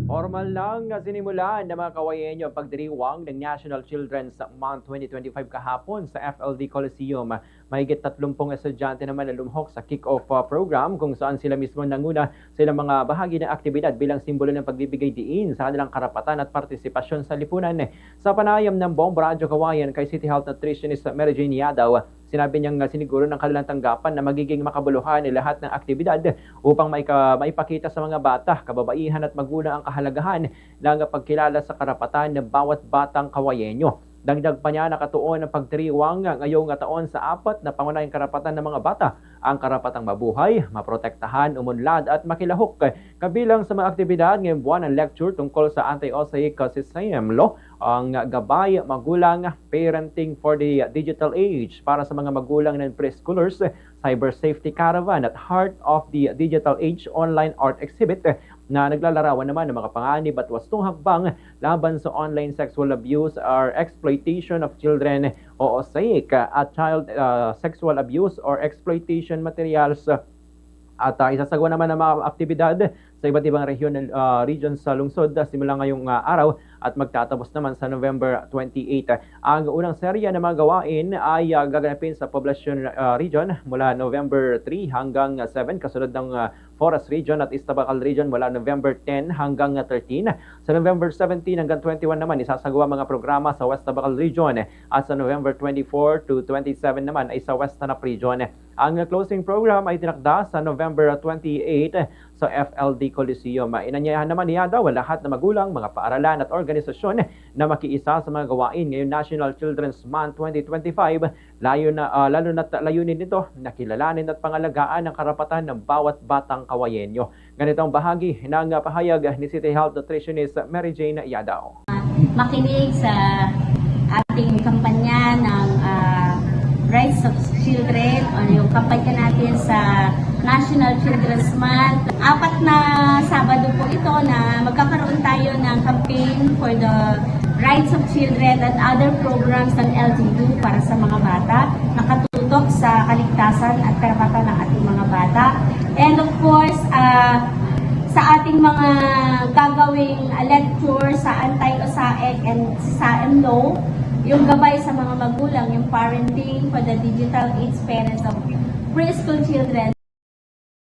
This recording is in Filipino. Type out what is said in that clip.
Formal lang na sinimulan ng mga kawayenyo ang pagdiriwang ng National Children's Month 2025 kahapon sa FLD Coliseum. Mahigit 30 estudyante naman na lumhok sa kick-off program kung saan sila mismo nanguna sa ilang mga bahagi ng aktibidad bilang simbolo ng pagbibigay diin sa kanilang karapatan at partisipasyon sa lipunan. Sa panayam ng Bomb Radyo Kawayan kay City Health Nutritionist Mary Jane Yadaw, sinabi niyang siniguro ng kanilang tanggapan na magiging makabuluhan ni lahat ng aktibidad upang maipakita sa mga bata, kababaihan at magulang ang kahalagahan ng pagkilala sa karapatan ng bawat batang kawayenyo. Dagdag pa niya nakatuon ang pagdiriwang ngayong taon sa apat na pangunahing karapatan ng mga bata, ang karapatang mabuhay, maprotektahan, umunlad at makilahok. Kabilang sa mga aktibidad ngayong buwan ang lecture tungkol sa anti-osaic system law, ang gabay magulang, parenting for the digital age para sa mga magulang ng preschoolers, cyber safety caravan at heart of the digital age online art exhibit na naglalarawan naman ng mga panganib at wastong hakbang laban sa online sexual abuse or exploitation of children o OSAIC at child sexual abuse or exploitation materials. At isasagawa naman ng mga aktibidad sa iba't ibang region sa lungsod simula ngayong araw at magtatapos naman sa November 28. Ang unang serya ng mga gawain ay gaganapin sa Poblacion Region mula November 3 hanggang 7, kasunod ng Forest Region at Iztabacal Region mula November 10 hanggang 13. Sa November 17 hanggang 21 naman isasagawa mga programa sa West Tabacal Region at sa November 24 to 27 naman ay sa West Tanap Region. Ang closing program ay tinakda sa November 28 sa FLD Coliseum. Inanyayahan naman niya daw lahat na magulang, mga paaralan at organisasyon na makiisa sa mga gawain ngayong National Children's Month 2025. Lalo na layunin nito na kilalanin at pangalagaan ang karapatan ng bawat batang kawayenyo. Ganito ang bahagi ng pahayag ni City Health Nutritionist Mary Jane Yadaw. Makinig sa ating kampanya ng Rights of Children o yung kampanya natin sa National Children's Month. 4 na Sabado po ito na magkakaroon tayo ng campaign for the rights of children and other programs ng LGU para sa mga bata, nakatutok sa kaligtasan at karapatan ng ating mga bata. And of course, sa ating mga gagawing lecture sa anti-OSAIC and SAM law, yung gabay sa mga magulang, yung parenting for the digital age parents of preschool children.